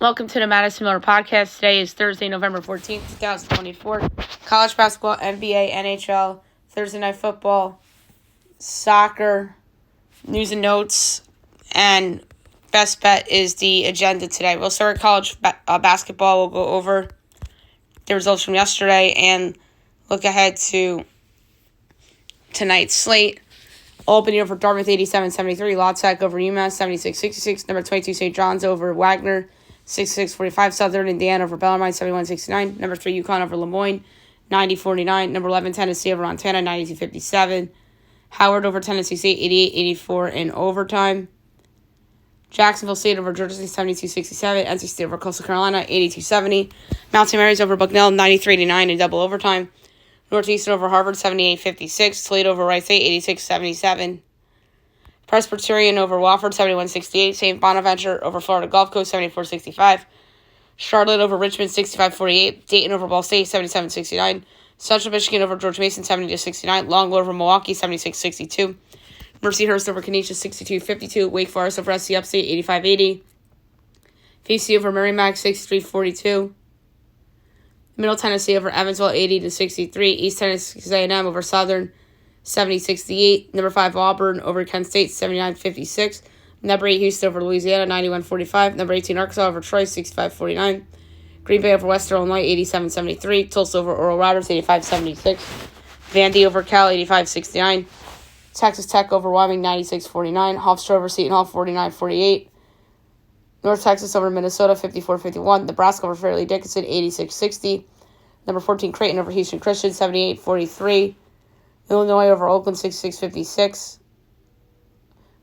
Welcome to the Madison Miller Podcast. Today is Thursday, November 14th, 2024. College basketball, NBA, NHL, Thursday night football, soccer, news and notes, and best bet is the agenda today. We'll start with college basketball. We'll go over the results from yesterday and look ahead to tonight's slate. Albany over Dartmouth, 87-73. La Tech over UMass, 76-66. Number 22, St. John's over Wagner, 66-45. Southern Indiana over Bellarmine, 71-69. Number 3, UConn over Lemoyne, 90-49. Number 11, Tennessee over Montana, 92-57. Howard over Tennessee State, 88-84 in overtime. Jacksonville State over Georgia State, 72-67. NC State over Coastal Carolina, 82-70. Mount St. Mary's over Bucknell, 93-89 in double overtime. Northeastern over Harvard, 78-56. Toledo over Wright State, 86-77. Presbyterian over Wofford, 71-68. St. Bonaventure over Florida Gulf Coast, 74-65. Charlotte over Richmond, 65-48. Dayton over Ball State, 77-69. Central Michigan over George Mason, 70-69. Longwood over Milwaukee, 76-62. Mercyhurst over Canisius, 62-52. Wake Forest over SC Upstate, 85-80. VC over Merrimack, 63-42. Middle Tennessee over Evansville, 80-63. East Tennessee A&M over Southern, 70-68. Number 5, Auburn over Kent State, 79-56. Number 8, Houston over Louisiana, 91-45. Number 18, Arkansas over Troy, 65-49. Green Bay over Western Illinois, 87-73. Tulsa over Oral Roberts, 85-76. Vandy over Cal, 85-69. Texas Tech over Wyoming, 96-49. Hofstra over Seton Hall, 49-48. North Texas over Minnesota, 54-51. Nebraska over Fairleigh Dickinson, 86-60. Number 14, Creighton over Houston Christian, 78-43. Illinois over Oakland, 66-56.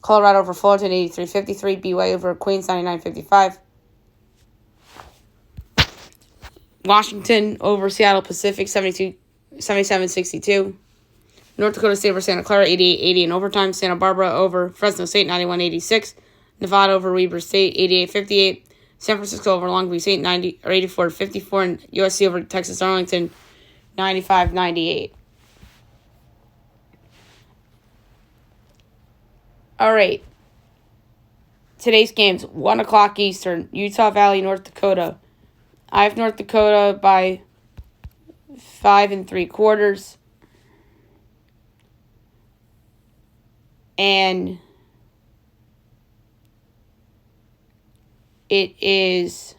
Colorado over Fullerton, 83-53. BYU over Queens, 99-55. Washington over Seattle Pacific, 77-62. North Dakota State over Santa Clara, 88-80 in overtime. Santa Barbara over Fresno State, 91-86. Nevada over Weber State, 88-58. San Francisco over Long Beach State, 84-54. And USC over Texas Arlington, 95-98. All right. Today's games, 1 o'clock Eastern. Utah Valley, North Dakota. I have North Dakota by 5 3/4. And it is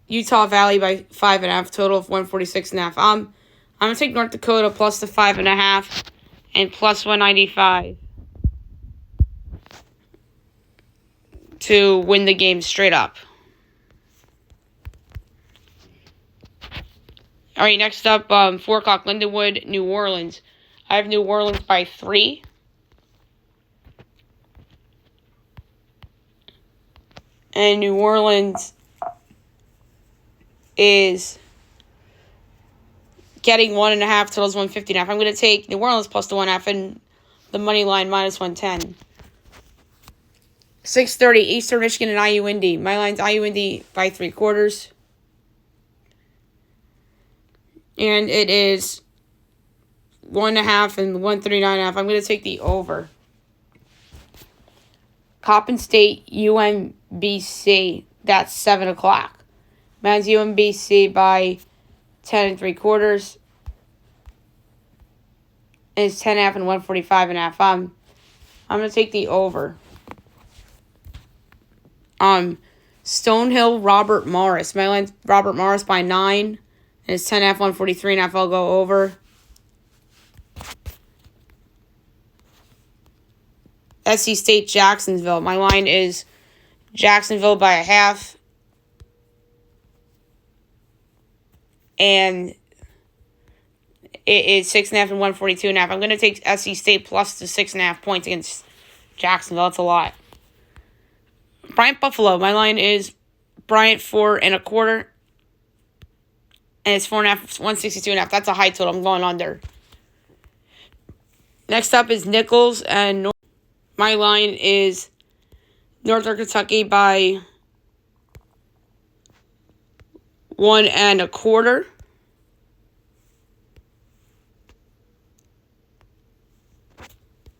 Utah Valley by 5.5, total of 146.5. I'm going to take North Dakota plus the 5.5 and plus 195 to win the game straight up. All right, next up, 4 o'clock, Lindenwood, New Orleans. I have New Orleans by 3. And New Orleans is getting 1.5, totals 150.5. I'm going to take New Orleans plus the 1.5 and the money line minus 110. 6:30, Eastern Michigan and IU Indy. My line's IU Indy by 3/4. And it is 1.5 and 139.5. I'm going to take the over. Coppin State, UMBC. That's 7 o'clock. Man's UMBC by 10 3/4. It's 10.5 and 145.5. I'm going to take the over. Stonehill, Robert Morris. My line's Robert Morris by 9. And it's 10.5, 143.5. I'll go over. SC State, Jacksonville. My line is Jacksonville by 0.5. And it is 6.5 and 142.5. I'm going to take SC State plus the 6.5 points against Jacksonville. That's a lot. Bryant Buffalo. My line is Bryant 4.25. And it's 4.5, 162.5. That's a high total. I'm going under. Next up is Nichols and North. My line is Northern Kentucky by 1.25.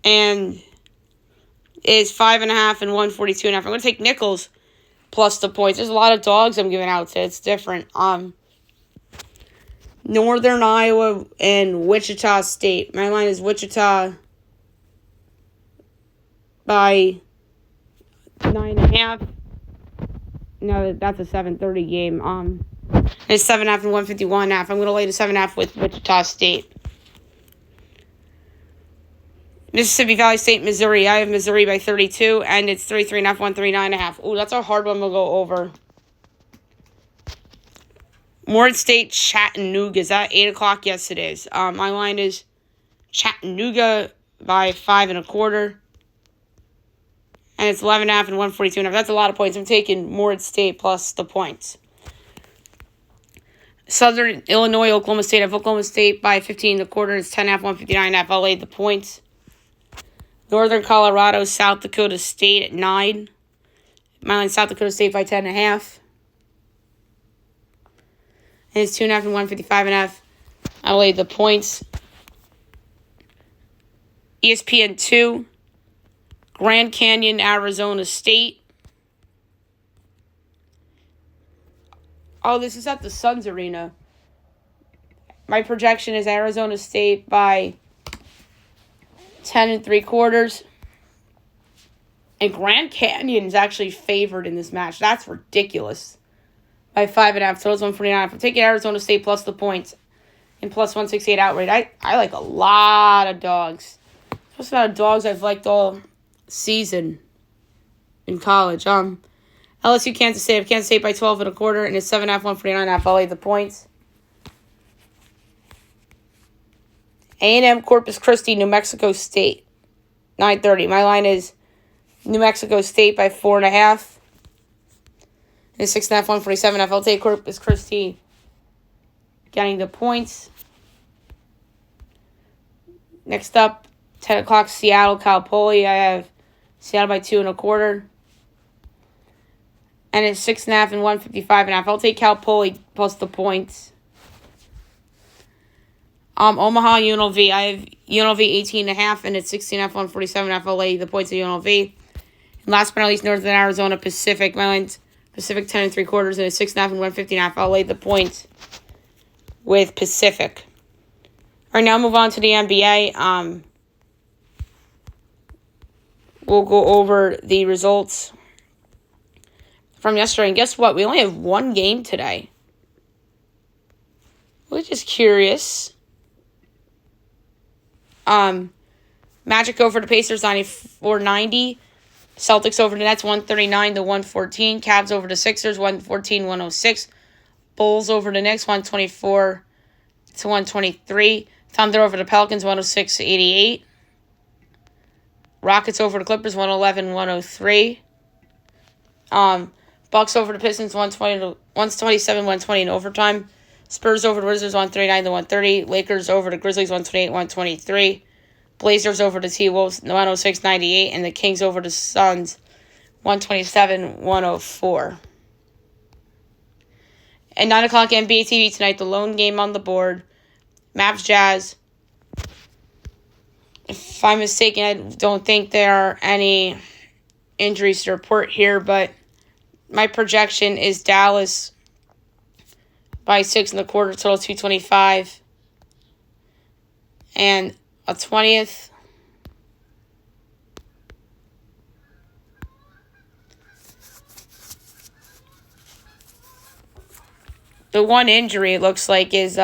And is 5.5 and 142.5. I'm going to take Nichols plus the points. There's a lot of dogs I'm giving out to. It's different. Northern Iowa and Wichita State. My line is Wichita by 9.5. No, that's a 7:30 game. It's 7.5 and 151.5. I'm going to lay the 7.5 with Wichita State. Mississippi Valley State, Missouri. I have Missouri by 32, and it's 33.5, 139.5. Ooh, that's a hard one to go over. Morehead State, Chattanooga. Is that 8 o'clock? Yes, it is. My line is Chattanooga by 5.25. And it's 11.5 and 142.5. That's a lot of points. I'm taking Morehead State plus the points. Southern Illinois, Oklahoma State. I have Oklahoma State by 15.25. It's 10.5, 159.5. I'll lay the points. Northern Colorado, South Dakota State at 9. My line, South Dakota State by 10.5. And it's 2.5 and 155.5. I'll lay the points. ESPN 2. Grand Canyon, Arizona State. Oh, this is at the Suns Arena. My projection is Arizona State by 10.75. And Grand Canyon is actually favored in this match. That's ridiculous. By 5.5. So it's 149. I'm taking Arizona State plus the points. And plus 168 outright. I like a lot of dogs. Most amount of dogs I've liked all season in college. LSU, Kansas State. I have Kansas State by 12.25. And it's 7.5, 149.5. I'll lay the points. A&M, Corpus Christi, New Mexico State. 9:30. My line is New Mexico State by 4.5. And 6.5, 147.5. I'll take Corpus Christi getting the points. Next up, 10 o'clock, Seattle, Cal Poly. I have Seattle by 2.25. And it's 6.5 and 155.5. I'll take Cal Poly plus the points. Omaha, UNLV. I have UNLV 18.5, and it's 16.5, 147.5. I'll lay the points of UNLV. And last but not least, Northern Arizona Pacific. My line's Pacific 10.75, and it's 6.5 and 150.5. I'll lay the points with Pacific. All right, now move on to the NBA. We'll go over the results from yesterday. And guess what? We only have one game today. We're just curious. Magic over the Pacers 94-90. Celtics over the Nets 139-114. Cavs over the Sixers 114-106. Bulls over the Knicks 124-123. Thunder over the Pelicans 106-88. Rockets over the Clippers 111-103. Bucks over the Pistons 127-120 in overtime. Spurs over the Wizards 139-130. Lakers over the Grizzlies 128-123. Blazers over the T-Wolves 106-98. And the Kings over the Suns 127-104. At 9 o'clock NBA TV tonight, the lone game on the board. Mavs Jazz. If I'm mistaken, I don't think there are any injuries to report here, but my projection is Dallas by 6.25, total 225. And a 20th. The one injury it looks like is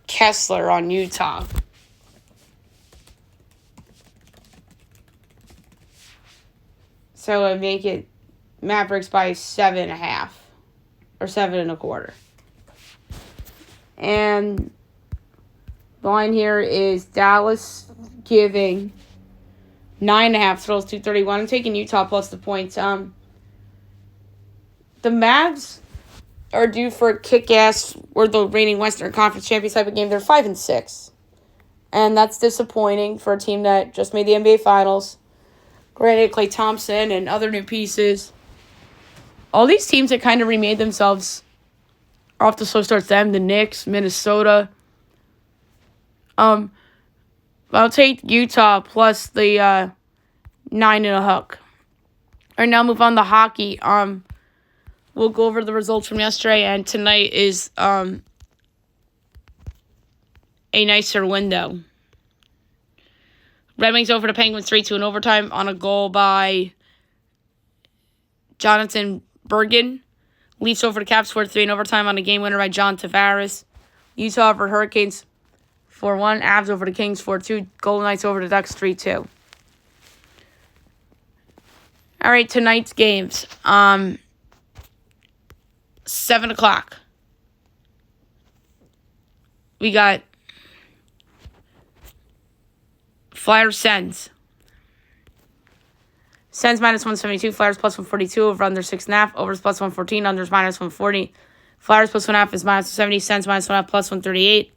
Kessler on Utah. So I make it Mavericks by 7.5 or 7.25. And the line here is Dallas giving 9.5, totals 231. I'm taking Utah plus the points. The Mavs are due for a kick-ass, or the reigning Western Conference champions type of game. They're 5-6. And that's disappointing for a team that just made the NBA Finals. Granted, Klay Thompson and other new pieces. All these teams that kind of remade themselves are off to slow starts. Them, the Knicks, Minnesota. But I'll take Utah plus the 9.5. All right, now move on to hockey. We'll go over the results from yesterday, and tonight is a nicer window. Red Wings over the Penguins 3-2 in overtime on a goal by Jonathan Bergen. Leafs over the Caps 4-3 in overtime on a game winner by John Tavares. Utah over Hurricanes 4-1. Avs over the Kings 4-2. Golden Knights over the Ducks 3-2. All right, tonight's games. 7 o'clock. We got Flyers Sens. Sens minus 172. Flyers plus 142. Over under 6.5. Overs plus 114. Unders minus 140. Flyers plus 1.5 is minus 170. Sens minus 1.5 plus 138.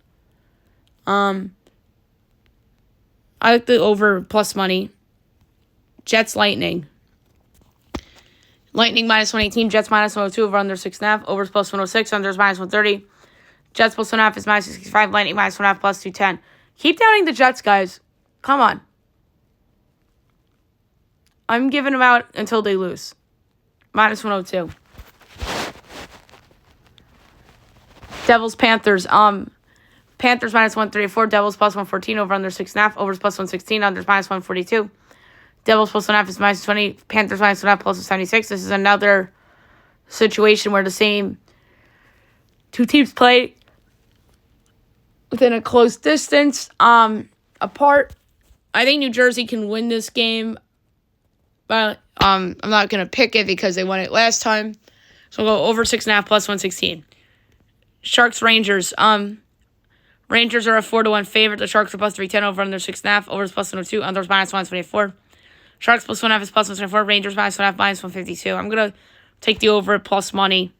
I like the over plus money. Jets Lightning. Lightning minus 118. Jets minus 102. Over under 6.5. Overs plus 106. Unders minus 130. Jets plus 1.5 is minus 65. Lightning minus 1.5 plus 210. Keep doubting the Jets, guys. Come on. I'm giving them out until they lose. Minus 102. Devils, Panthers. Panthers minus 134. Devils plus 114. Over under 6.5. Overs plus 116. Unders minus 142. Devils plus 1.5 is minus 20. Panthers minus 1.5 plus 76. This is another situation where the same two teams play within a close distance apart. I think New Jersey can win this game. But I'm not going to pick it because they won it last time. So we'll go over 6.5 plus 116. Sharks, Rangers. Rangers are a 4-1 favorite. The Sharks are plus 310 over under 6.5. Overs plus 102. Unders minus 124. Sharks plus 1.5 is plus 124. Rangers minus 1.5 minus 152. I'm going to take the over plus money.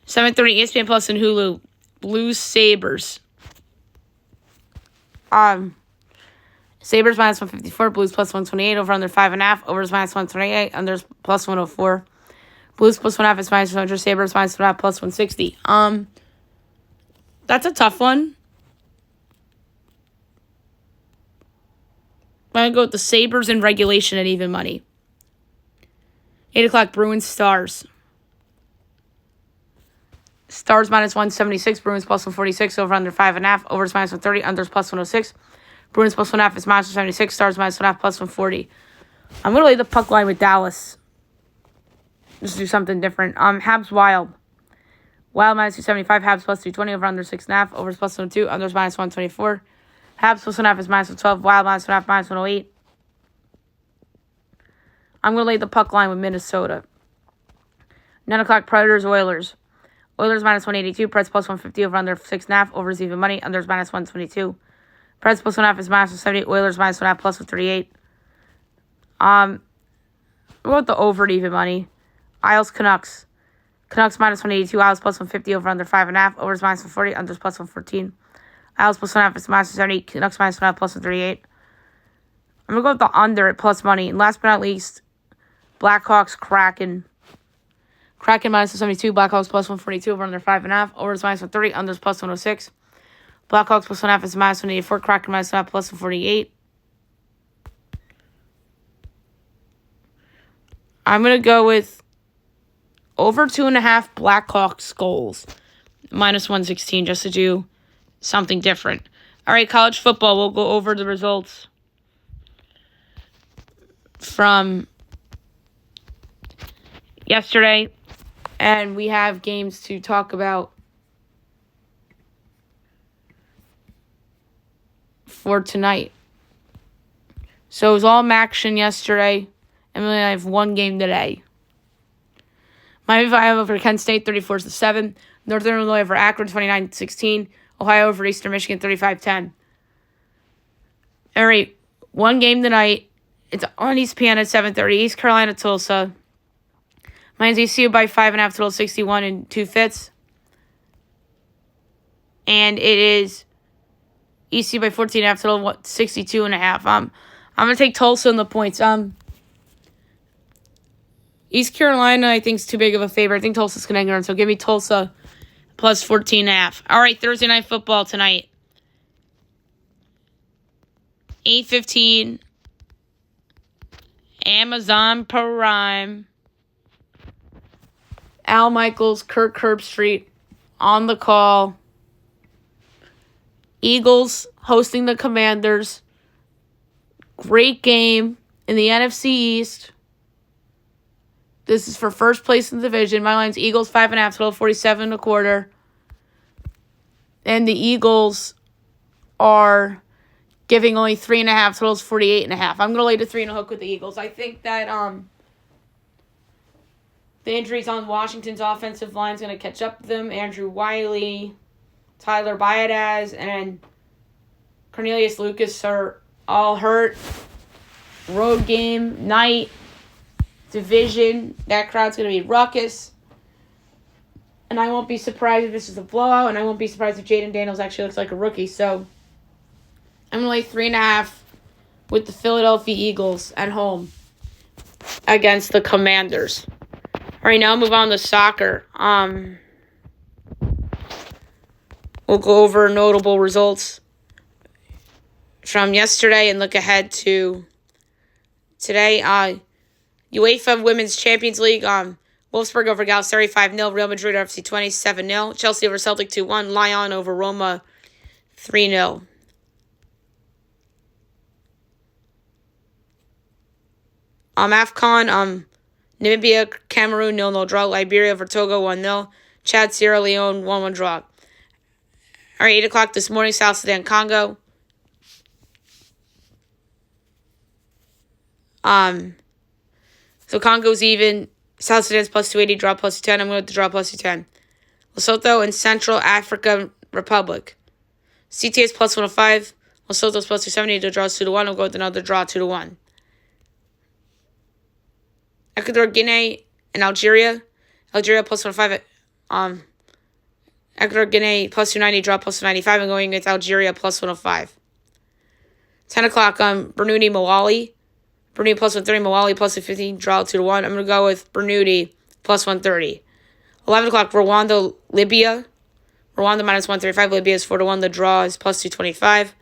7:30 ESPN Plus and Hulu. Blues, Sabres. Sabres minus 154, Blues plus 128, over under 5.5, overs minus 128, unders plus 104. Blues plus 1.5 is minus 100, Sabres minus 1.5 plus 160. That's a tough one. I'm going to go with the Sabres in regulation at even money. 8 o'clock, Bruins, Stars. Stars minus 176, Bruins plus 146, over under 5.5, overs minus 130, unders plus 106. Bruins plus 1.5 is minus 176. Stars minus 1.5 plus 140. I'm going to lay the puck line with Dallas. Just do something different. Habs Wild. Wild minus 275. Habs plus 220. Over under 6.5. Overs plus 102. Unders minus 124. Habs plus 1.5 is minus 112. Wild minus 1.5 minus 108. I'm going to lay the puck line with Minnesota. 9 o'clock, Predators Oilers. Oilers minus 182. Preds plus 150. Over under 6.5. Overs even money. Unders minus 122. Preds plus 1.5 is minus 170. Oilers minus 1.5 plus 138. What about the over at even money? Isles Canucks. Canucks minus 182. Isles plus 150. Over under 5.5. Overs minus 140. Unders plus 114. Isles plus 1.5 is minus 170. Canucks minus 1.5 plus 138. I'm going to go with the under at plus money. And last but not least, Blackhawks Kraken. Kraken minus 172. Blackhawks plus 142. Over under 5.5. Overs minus 130. Unders plus 106. Blackhawks plus 1.5 is minus 184. Kraken minus 1.5 plus 148. I'm going to go with over 2.5 Blackhawks goals. Minus 116 just to do something different. All right, college football. We'll go over the results from yesterday. And we have games to talk about for tonight. So it was all action yesterday, and we only have one game today. Miami of Iowa over Kent State, 34-7. Northern Illinois over Akron, 29-16. Ohio over Eastern Michigan, 35-10. All right, one game tonight. It's on ESPN at 7:30. East Carolina, Tulsa. Mine's ECU by 5.5 total 61 and 2/5. And it is ECU by 14.5 total 62.5. I'm gonna take Tulsa in the points. East Carolina, I think, is too big of a favorite. I think Tulsa's gonna run, so give me Tulsa plus 14.5. All right, Thursday night football tonight. 8:15, Amazon Prime. Al Michaels, Kirk Herbstreit on the call. Eagles hosting the Commanders. Great game in the NFC East. This is for first place in the division. My line's Eagles 5.5, total 47.25. And the Eagles are giving only 3.5, totals 48.5. I'm gonna lay the 3 and a hook with the Eagles. I think that the injuries on Washington's offensive line is gonna catch up to them. Andrew Wiley, Tyler Biadasz, and Cornelius Lucas are all hurt. Road game, night, division. That crowd's going to be ruckus. And I won't be surprised if this is a blowout, and I won't be surprised if Jaden Daniels actually looks like a rookie. So I'm going to lay 3.5 with the Philadelphia Eagles at home against the Commanders. All right, now move on to soccer. We'll go over notable results from yesterday and look ahead to today. UEFA Women's Champions League. Wolfsburg over Galatasaray 5-0. Real Madrid over FC 27-0. Chelsea over Celtic 2-1. Lyon over Roma 3-0. AFCON. Namibia, Cameroon 0-0 draw. Liberia over Togo 1-0. Chad, Sierra Leone 1-1 draw. All right, 8 o'clock this morning, South Sudan, Congo. So Congo's even. South Sudan's plus 280, draw plus 210. I'm going with the draw plus 210. Lesotho and Central African Republic. CTA's plus 105. Lesotho's plus 270. The draw's 2-1. I'll go with another draw 2-1. Ecuador, Guinea, and Algeria. Algeria plus 105. Ecuador, Guinea plus 290. Draw plus 295. I'm going with Algeria plus 105. 10 o'clock, Bernoulli, Mawali. Bernoulli plus 130, Mawali plus 250, draw 2-1. I'm going to go with Bernoulli plus 130. 11 o'clock, Rwanda, Libya. Rwanda minus 135, Libya is 4-1. The draw is plus 225.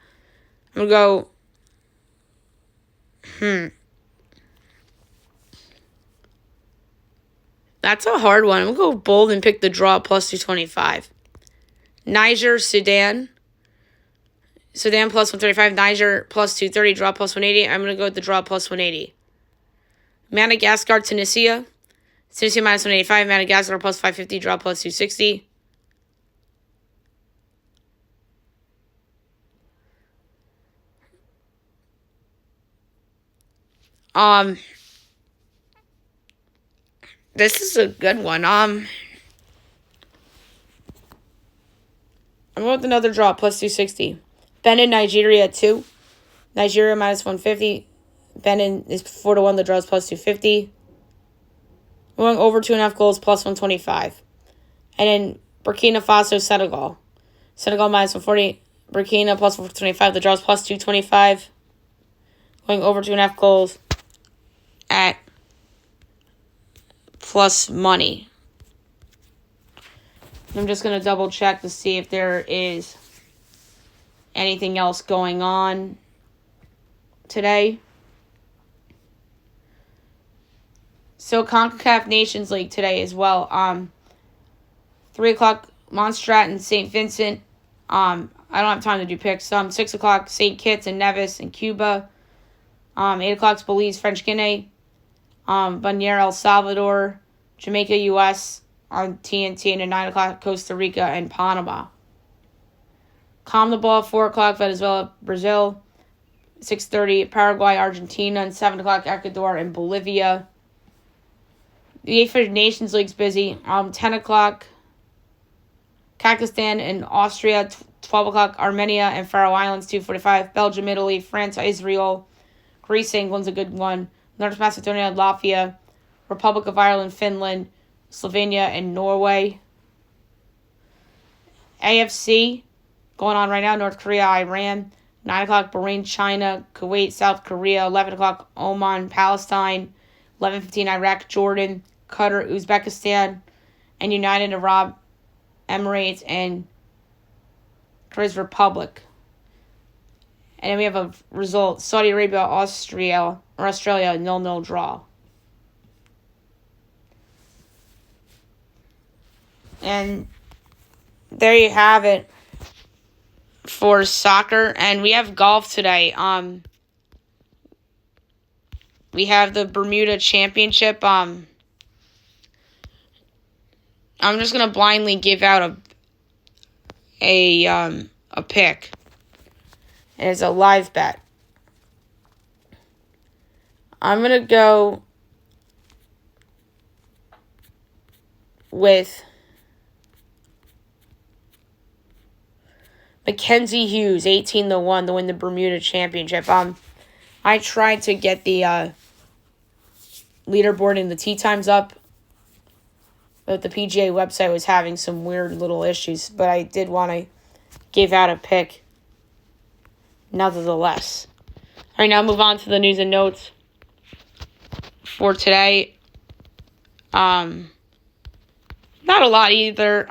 I'm going to go, That's a hard one. I'm going to go bold and pick the draw plus 225. Niger, Sudan. Sudan plus 135, Niger plus 230, draw plus 180. I'm going to go with the draw plus 180. Madagascar, Tunisia. Tunisia minus 185, Madagascar plus 550, draw plus 260. This is a good one. I'm going with another draw plus 260. Benin, Nigeria 2. Nigeria minus 150. Benin is 4-1. The draw is plus 250. We're going over 2.5 goals plus 125. And then Burkina Faso, Senegal. Senegal minus 140. Burkina plus 125. The draw is plus 225. Going over 2.5 goals at plus money. I'm just going to double check to see if there is anything else going on today. So CONCACAF Nations League today as well. 3 o'clock, Montserrat and St. Vincent. I don't have time to do picks. 6 o'clock, St. Kitts and Nevis in Cuba. 8 o'clock, Belize, French Guinea. Bañera, El Salvador. Jamaica, U.S. on TNT. And at 9 o'clock, Costa Rica and Panama. Calm the ball, 4 o'clock, Venezuela, Brazil. 6:30, Paraguay, Argentina. And 7 o'clock, Ecuador and Bolivia. The UEFA Nations League's busy. 10 o'clock, Kazakhstan and Austria. 12 o'clock, Armenia and Faroe Islands. 2:45, Belgium, Italy, France, Israel. Greece, England's a good one. North Macedonia, Latvia. Republic of Ireland, Finland. Slovenia and Norway. AFC going on right now. North Korea, Iran. 9 o'clock, Bahrain, China. Kuwait, South Korea. 11 o'clock, Oman, Palestine. 11:15, Iraq, Jordan. Qatar, Uzbekistan. And United Arab Emirates and Kyrgyz Republic. And then we have a result, Saudi Arabia, Australia, 0-0 draw. And there you have it for soccer. And we have golf today. We have the Bermuda Championship. I'm just gonna blindly give out a pick. And it's a live bet. I'm gonna go with Mackenzie Hughes, 18-1 to win the Bermuda Championship. I tried to get the leaderboard and the tee times up, but the PGA website was having some weird little issues. But I did want to give out a pick, nevertheless. All right, now move on to the news and notes for today. Not a lot either.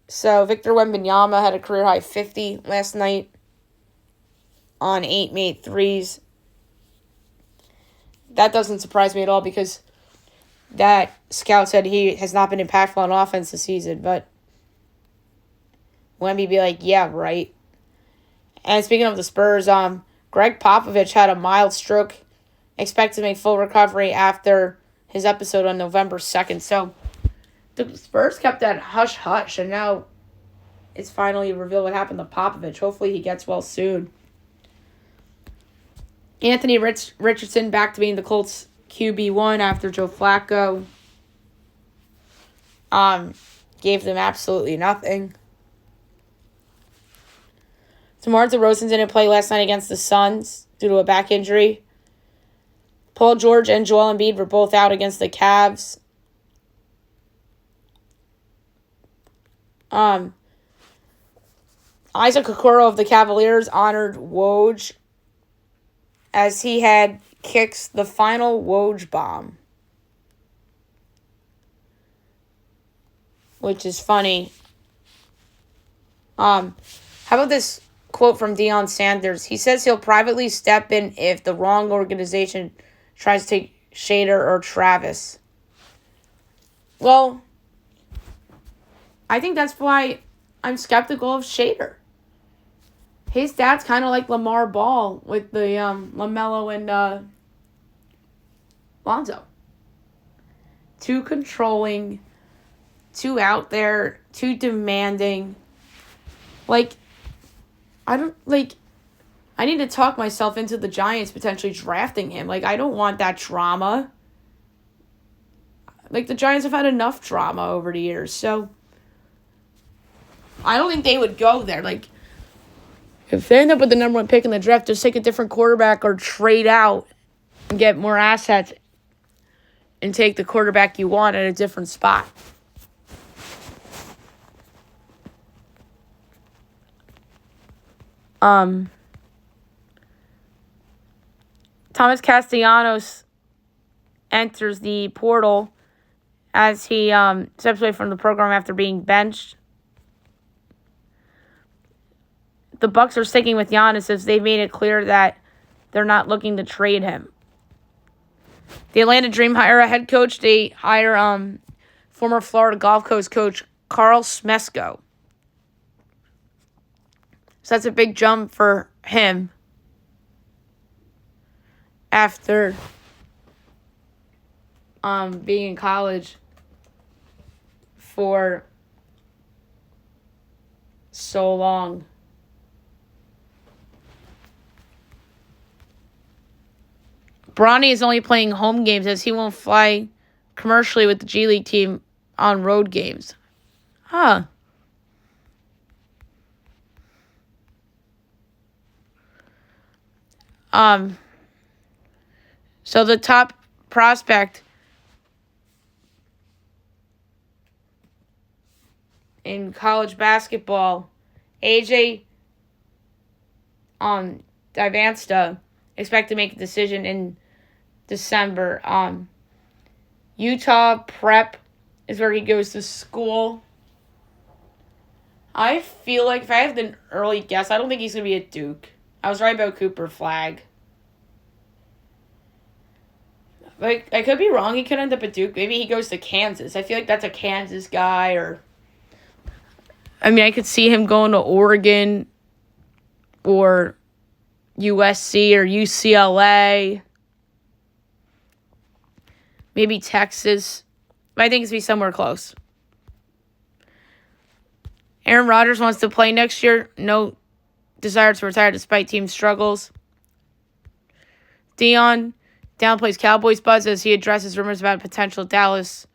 So Victor Wembanyama had a career-high 50 last night on 8 made threes. That doesn't surprise me at all because that scout said he has not been impactful on offense this season. But Wemby be like, yeah, right. And speaking of the Spurs, Greg Popovich had a mild stroke. Expected to make full recovery after his episode on November 2nd. So the Spurs kept that hush-hush, and now it's finally revealed what happened to Popovich. Hopefully he gets well soon. Anthony Richardson back to being the Colts QB1 after Joe Flacco gave them absolutely nothing. DeMar DeRozan didn't play last night against the Suns due to a back injury. Paul George and Joel Embiid were both out against the Cavs. Isaac Okoro of the Cavaliers honored Woj as he had kicks the final Woj bomb, which is funny. How about this quote from Deion Sanders? He says he'll privately step in if the wrong organization tries to take Shader or Travis. Well, I think that's why I'm skeptical of Shader. His dad's kind of like Lamar Ball with the LaMelo and Lonzo. Too controlling, too out there, too demanding. I need to talk myself into the Giants potentially drafting him. I don't want that drama. The Giants have had enough drama over the years, so I don't think they would go there. If they end up with the number 1 pick in the draft, just take a different quarterback or trade out and get more assets and take the quarterback you want at a different spot. Thomas Castellanos enters the portal as he steps away from the program after being benched. The Bucks are sticking with Giannis as they've made it clear that they're not looking to trade him. The Atlanta Dream hire a head coach. They hire former Florida Gulf Coast coach Carl Smesko. So that's a big jump for him after being in college for so long. Bronny is only playing home games as he won't fly commercially with the G League team on road games. Huh. So the top prospect in college basketball, AJ Divansta, expect to make a decision in December. Utah Prep is where he goes to school. I feel like if I have an early guess, I don't think he's going to be at Duke. I was right about Cooper Flag. Like, I could be wrong. He could end up at Duke. Maybe he goes to Kansas. I feel like that's a Kansas guy. I could see him going to Oregon or USC or UCLA. Maybe Texas. But I think it's going to be somewhere close. Aaron Rodgers wants to play next year. No desire to retire despite team struggles. Dion downplays Cowboys buzz as he addresses rumors about potential Dallas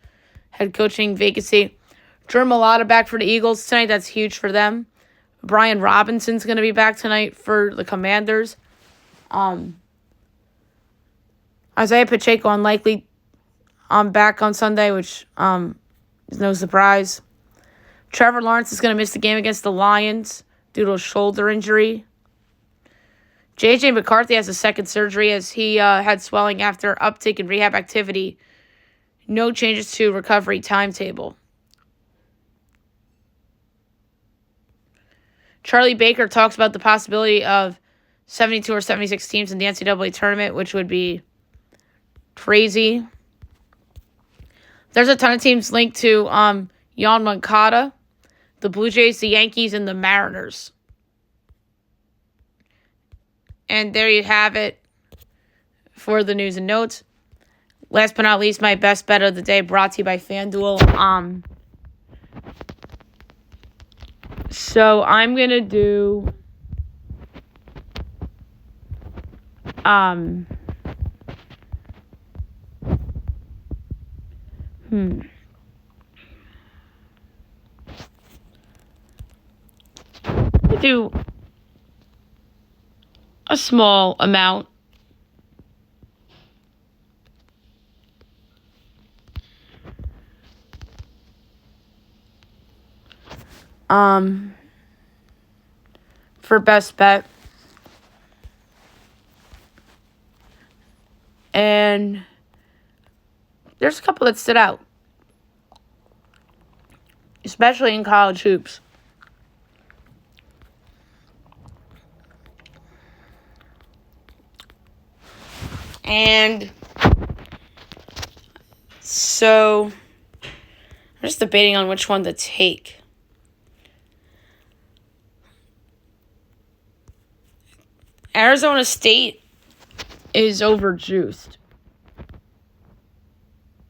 head coaching vacancy. Drew Malata back for the Eagles tonight. That's huge for them. Brian Robinson's going to be back tonight for the Commanders. Isaiah Pacheco unlikely back on Sunday, which is no surprise. Trevor Lawrence is going to miss the game against the Lions due to a shoulder injury. J.J. McCarthy has a second surgery as he had swelling after uptick in rehab activity. No changes to recovery timetable. Charlie Baker talks about the possibility of 72 or 76 teams in the NCAA tournament, which would be crazy. There's a ton of teams linked to Jan Moncada, the Blue Jays, the Yankees, and the Mariners. And there you have it for the news and notes. Last but not least, my best bet of the day brought to you by FanDuel. So I'm going to do do a small amount. For best bet. And there's a couple that stood out, especially in college hoops. And so I'm just debating on which one to take. Arizona State is overjuiced.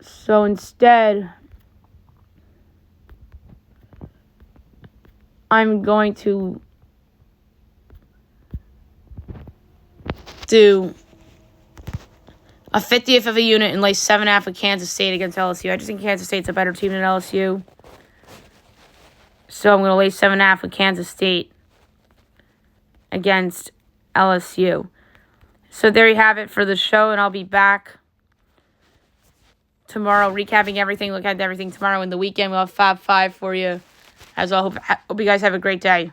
So instead, I'm going to do a 50th of a unit and lay 7.5 with Kansas State against LSU. I just think Kansas State's a better team than LSU. So I'm going to lay 7.5 with Kansas State against LSU. So there you have it for the show, and I'll be back tomorrow recapping everything, looking at everything tomorrow in the weekend. We'll have Fab 5 for you as well. Hope you guys have a great day.